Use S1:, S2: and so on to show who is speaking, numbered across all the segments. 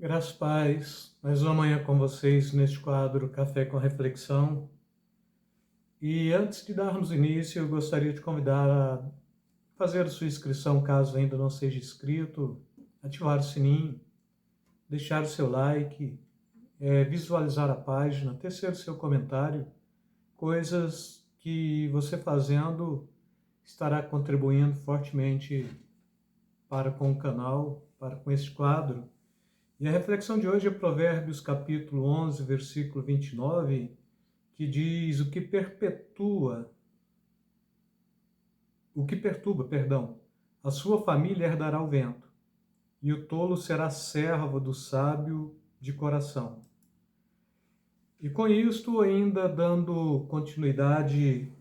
S1: Graças a paz, mais uma manhã com vocês neste quadro Café com Reflexão. E antes de darmos início, eu gostaria de convidar a fazer a sua inscrição, caso ainda não seja inscrito, ativar o sininho, deixar o seu like, visualizar a página, tecer o seu comentário, coisas que você fazendo estará contribuindo fortemente para com o canal, para com este quadro. E a reflexão de hoje é Provérbios capítulo 11, versículo 29, que diz: o que perturba, a sua família herdará o vento, e o tolo será servo do sábio de coração. E com isto, ainda dando continuidade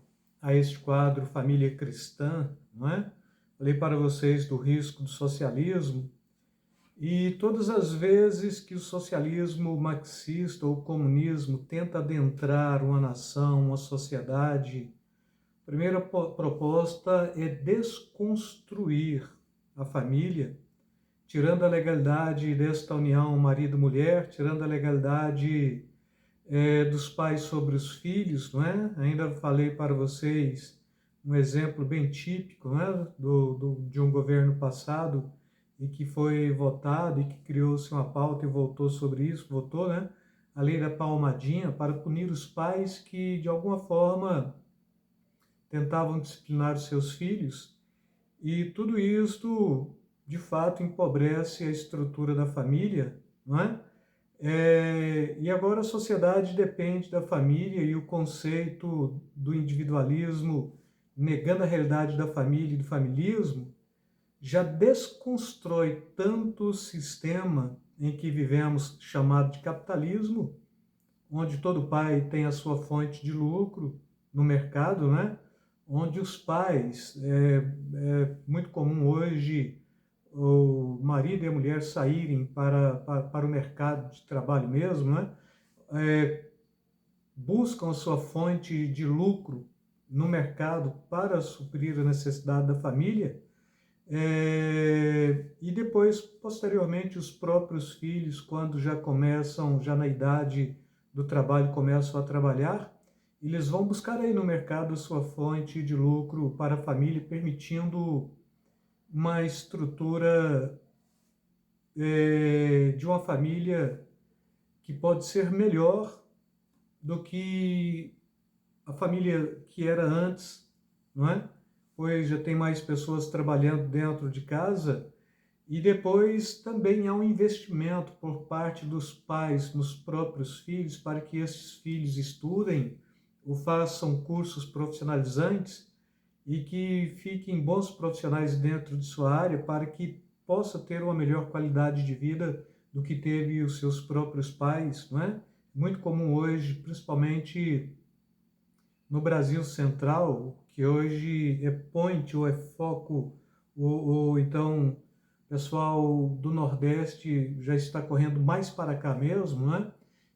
S1: a este quadro Família Cristã, não é? Falei para vocês do risco do socialismo. E todas as vezes que o socialismo marxista ou o comunismo tenta adentrar uma nação, uma sociedade, a primeira proposta é desconstruir a família, tirando a legalidade desta união marido-mulher, tirando a legalidade dos pais sobre os filhos, não é? Ainda falei para vocês um exemplo bem típico, não é? De um governo passado e que foi votado e que criou-se uma pauta e votou sobre isso, votou, né? A lei da palmadinha para punir os pais que, de alguma forma, tentavam disciplinar os seus filhos. E tudo isto, de fato, empobrece a estrutura da família, não é? E agora a sociedade depende da família e o conceito do individualismo, negando a realidade da família e do familismo, já desconstrói tanto o sistema em que vivemos, chamado de capitalismo, onde todo pai tem a sua fonte de lucro no mercado, né? Onde os pais, é muito comum hoje o marido e a mulher saírem para o mercado de trabalho mesmo, né? Buscam a sua fonte de lucro no mercado para suprir a necessidade da família, e depois, posteriormente, os próprios filhos, quando já começam, já na idade do trabalho, começam a trabalhar, eles vão buscar aí no mercado a sua fonte de lucro para a família, permitindo uma estrutura de uma família que pode ser melhor do que a família que era antes, não é? Pois já tem mais pessoas trabalhando dentro de casa. E depois também há um investimento por parte dos pais nos próprios filhos para que esses filhos estudem ou façam cursos profissionalizantes e que fiquem bons profissionais dentro de sua área para que possa ter uma melhor qualidade de vida do que teve os seus próprios pais, não é? Muito comum hoje, principalmente no Brasil Central, que hoje é point ou é foco, ou então o pessoal do Nordeste já está correndo mais para cá mesmo, né?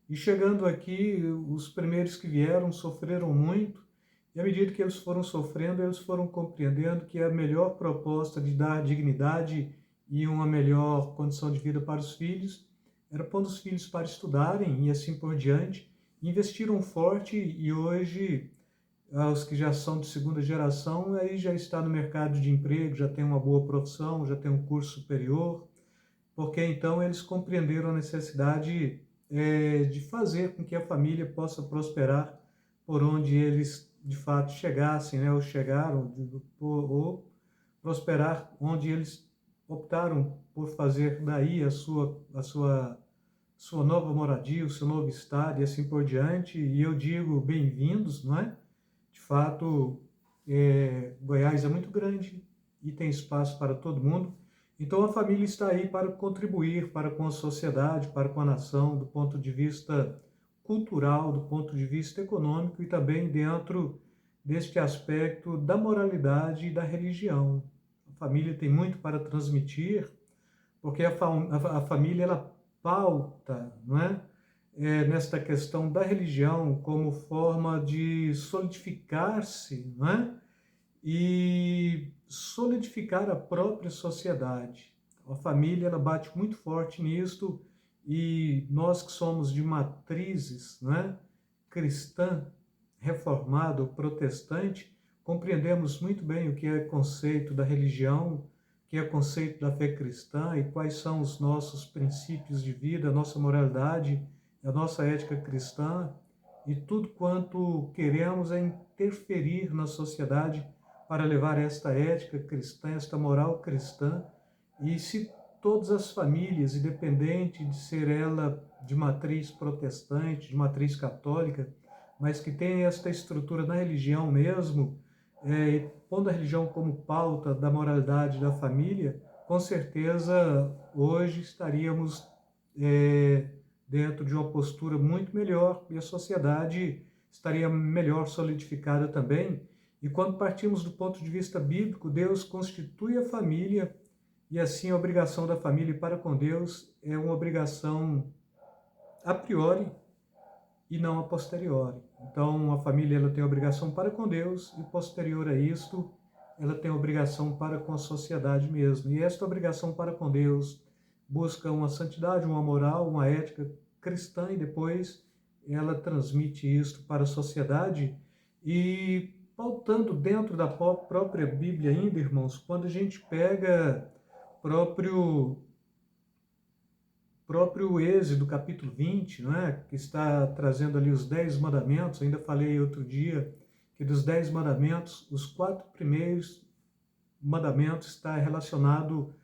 S1: E chegando aqui, os primeiros que vieram sofreram muito, e à medida que eles foram sofrendo, eles foram compreendendo que a melhor proposta de dar dignidade e uma melhor condição de vida para os filhos era pondo os filhos para estudarem e assim por diante. Investiram forte e hoje os que já são de segunda geração, aí já está no mercado de emprego, já tem uma boa profissão, já tem um curso superior, porque então eles compreenderam a necessidade de fazer com que a família possa prosperar por onde eles de fato chegassem, né, ou chegaram, ou prosperar onde eles optaram por fazer daí a sua nova moradia, o seu novo estado e assim por diante. E eu digo bem-vindos, não é? De fato, Goiás é muito grande e tem espaço para todo mundo. Então a família está aí para contribuir para com a sociedade, para com a nação, do ponto de vista cultural, do ponto de vista econômico e também dentro deste aspecto da moralidade e da religião. A família tem muito para transmitir, porque a família ela pauta, não é? Nesta questão da religião como forma de solidificar-se, não é? E solidificar a própria sociedade. A família ela bate muito forte nisto e nós que somos de matrizes, né, cristã, reformada ou protestante, compreendemos muito bem o que é conceito da religião, o que é conceito da fé cristã e quais são os nossos princípios de vida, a nossa moralidade, a nossa ética cristã, e tudo quanto queremos é interferir na sociedade para levar esta ética cristã, esta moral cristã. E se todas as famílias, independente de ser ela de matriz protestante, de matriz católica, mas que tem esta estrutura na religião mesmo, pondo a religião como pauta da moralidade da família, com certeza hoje estaríamos dentro de uma postura muito melhor e a sociedade estaria melhor solidificada também. E quando partimos do ponto de vista bíblico, Deus constitui a família e assim a obrigação da família para com Deus é uma obrigação a priori e não a posteriori. Então a família ela tem obrigação para com Deus e posterior a isto ela tem obrigação para com a sociedade mesmo. E esta obrigação para com Deus busca uma santidade, uma moral, uma ética cristã e depois ela transmite isto para a sociedade. E pautando dentro da própria Bíblia ainda, irmãos, quando a gente pega próprio Êxodo, capítulo 20, não é? Que está trazendo ali os 10 mandamentos, ainda falei outro dia que dos 10 mandamentos, os 4 primeiros mandamentos está relacionado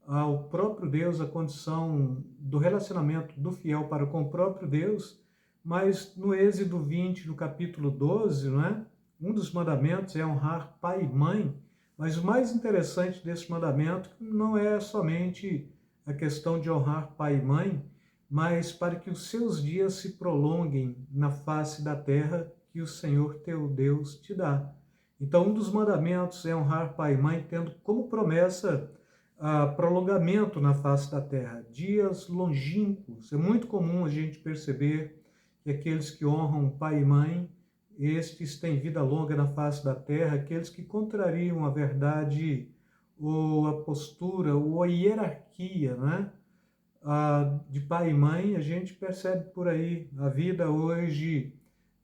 S1: ao próprio Deus, a condição do relacionamento do fiel para com o próprio Deus, mas no Êxodo 20, no capítulo 12, não é? Um dos mandamentos é honrar pai e mãe, mas o mais interessante desse mandamento não é somente a questão de honrar pai e mãe, mas para que os seus dias se prolonguem na face da terra que o Senhor teu Deus te dá. Então, um dos mandamentos é honrar pai e mãe, tendo como promessa prolongamento na face da terra, dias longínquos. É muito comum a gente perceber que aqueles que honram pai e mãe, estes têm vida longa na face da terra. Aqueles que contrariam a verdade ou a postura ou a hierarquia, né, de pai e mãe, a gente percebe por aí a vida hoje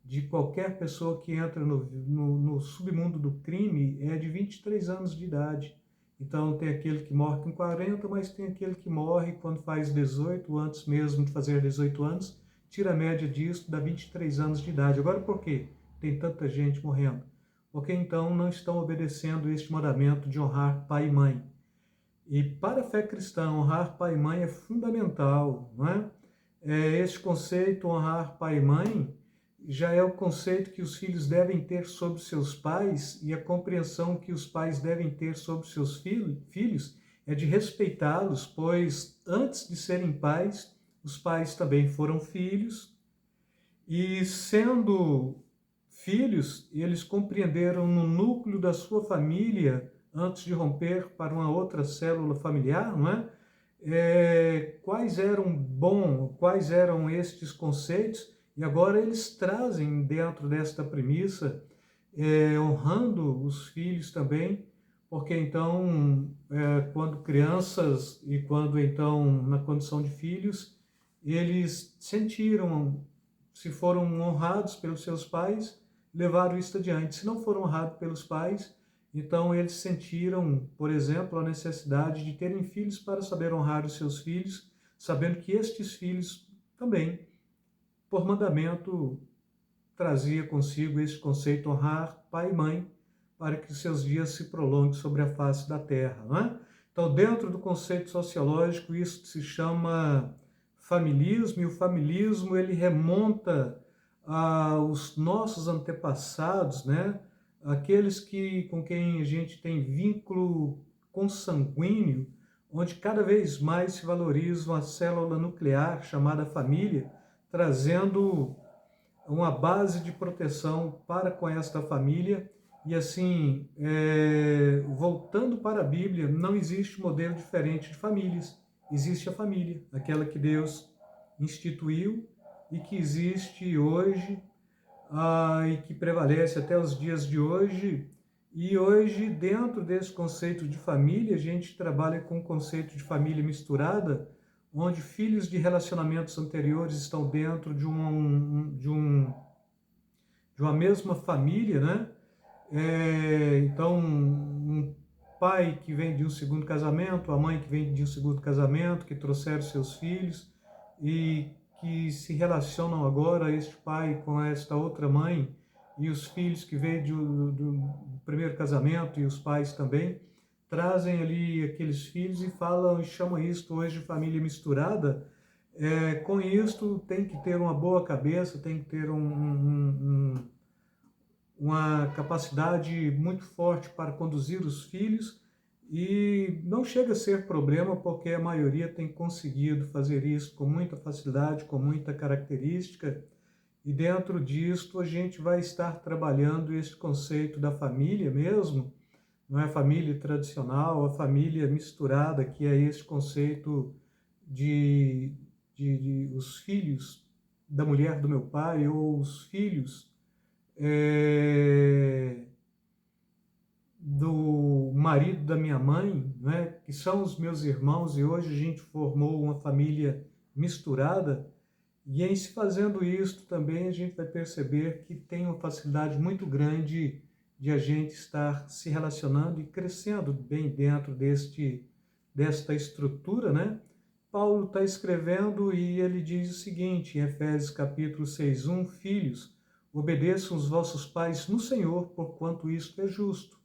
S1: de qualquer pessoa que entra no submundo do crime é de 23 anos de idade. Então tem aquele que morre com 40, mas tem aquele que morre quando faz 18, antes mesmo de fazer 18 anos, tira a média disso, dá 23 anos de idade. Agora por quê tem tanta gente morrendo? Porque então não estão obedecendo este mandamento de honrar pai e mãe. E para a fé cristã, honrar pai e mãe é fundamental, não é? Este conceito, honrar pai e mãe, já é o conceito que os filhos devem ter sobre seus pais, e a compreensão que os pais devem ter sobre seus filhos é de respeitá-los, pois antes de serem pais, os pais também foram filhos, e sendo filhos, eles compreenderam no núcleo da sua família, antes de romper para uma outra célula familiar, não é? Quais eram estes conceitos, e agora eles trazem dentro desta premissa, honrando os filhos também, porque então, quando crianças e quando então na condição de filhos, eles sentiram, se foram honrados pelos seus pais, levaram isso adiante. Se não foram honrados pelos pais, então eles sentiram, por exemplo, a necessidade de terem filhos para saber honrar os seus filhos, sabendo que estes filhos também, por mandamento, trazia consigo este conceito, honrar pai e mãe, para que os seus dias se prolonguem sobre a face da terra, não é? Então, dentro do conceito sociológico, isso se chama familismo, e o familismo ele remonta aos nossos antepassados, né? Aqueles com quem a gente tem vínculo consanguíneo, onde cada vez mais se valoriza uma célula nuclear chamada família, trazendo uma base de proteção para com esta família. E assim, voltando para a Bíblia, não existe modelo diferente de famílias. Existe a família, aquela que Deus instituiu e que existe hoje, e que prevalece até os dias de hoje. E hoje, dentro desse conceito de família, a gente trabalha com o conceito de família misturada, onde filhos de relacionamentos anteriores estão dentro de uma mesma família, né? Então, um pai que vem de um segundo casamento, a mãe que vem de um segundo casamento, que trouxeram seus filhos e que se relacionam agora, este pai com esta outra mãe, e os filhos que vêm do primeiro casamento e os pais também, trazem ali aqueles filhos e falam e chamam isto hoje de família misturada. Com isto tem que ter uma boa cabeça, tem que ter uma capacidade muito forte para conduzir os filhos, e não chega a ser problema porque a maioria tem conseguido fazer isso com muita facilidade, com muita característica, e dentro disto a gente vai estar trabalhando esse conceito da família mesmo, não é a família tradicional, a família misturada, que é esse conceito de os filhos da mulher do meu pai ou os filhos do marido da minha mãe, né, que são os meus irmãos, e hoje a gente formou uma família misturada. E em se fazendo isso também a gente vai perceber que tem uma facilidade muito grande de a gente estar se relacionando e crescendo bem dentro desta estrutura, né? Paulo está escrevendo e ele diz o seguinte, em Efésios capítulo 6:1, filhos, obedeçam os vossos pais no Senhor, porquanto isto é justo.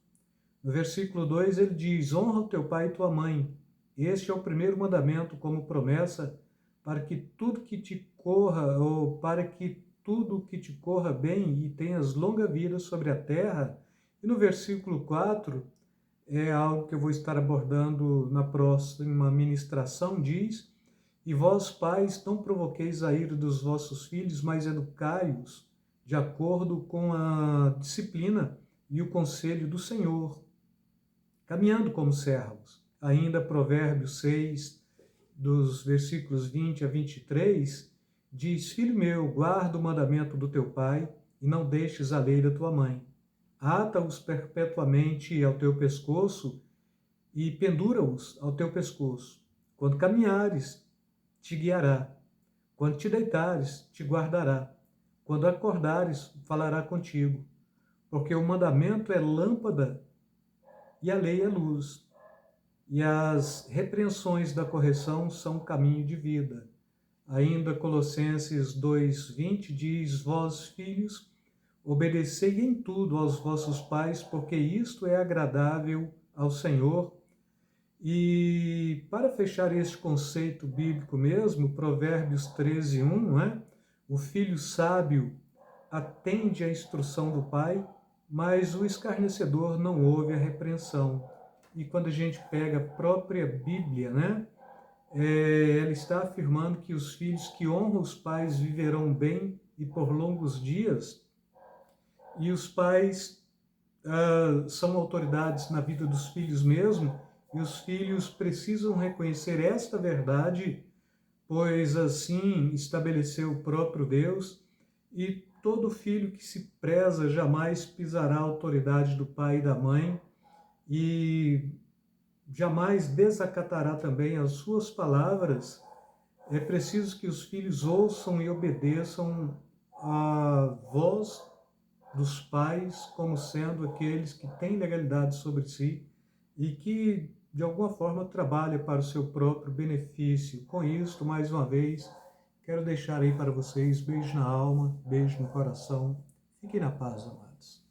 S1: No versículo 2 ele diz, honra o teu pai e tua mãe. Este é o primeiro mandamento como promessa para que tudo que te corra, ou para que tudo que te corra bem e tenhas longa vida sobre a terra. E no versículo 4, é algo que eu vou estar abordando na próxima ministração, diz, e vós, pais, não provoqueis a ira dos vossos filhos, mas educai-os de acordo com a disciplina e o conselho do Senhor, caminhando como servos. Ainda Provérbios 6, dos versículos 20 a 23, diz, filho meu, guarda o mandamento do teu pai e não deixes a lei da tua mãe. Ata-os perpetuamente ao teu pescoço e pendura-os ao teu pescoço. Quando caminhares, te guiará. Quando te deitares, te guardará. Quando acordares, falará contigo. Porque o mandamento é lâmpada e a lei é luz. E as repreensões da correção são caminho de vida. Ainda Colossenses 2:20 diz, vós, filhos, obedecei em tudo aos vossos pais, porque isto é agradável ao Senhor. E para fechar este conceito bíblico mesmo, Provérbios 13:1, não é? O filho sábio atende à instrução do pai, mas o escarnecedor não ouve a repreensão. E quando a gente pega a própria Bíblia, né? Ela está afirmando que os filhos que honram os pais viverão bem e por longos dias, e os pais são autoridades na vida dos filhos mesmo, e os filhos precisam reconhecer esta verdade, pois assim estabeleceu o próprio Deus, e todo filho que se preza jamais pisará a autoridade do pai e da mãe, e jamais desacatará também as suas palavras. É preciso que os filhos ouçam e obedeçam a voz dos pais como sendo aqueles que têm legalidade sobre si e que, de alguma forma, trabalham para o seu próprio benefício. Com isso, mais uma vez, quero deixar aí para vocês beijo na alma, beijo no coração. Fiquem na paz, amados.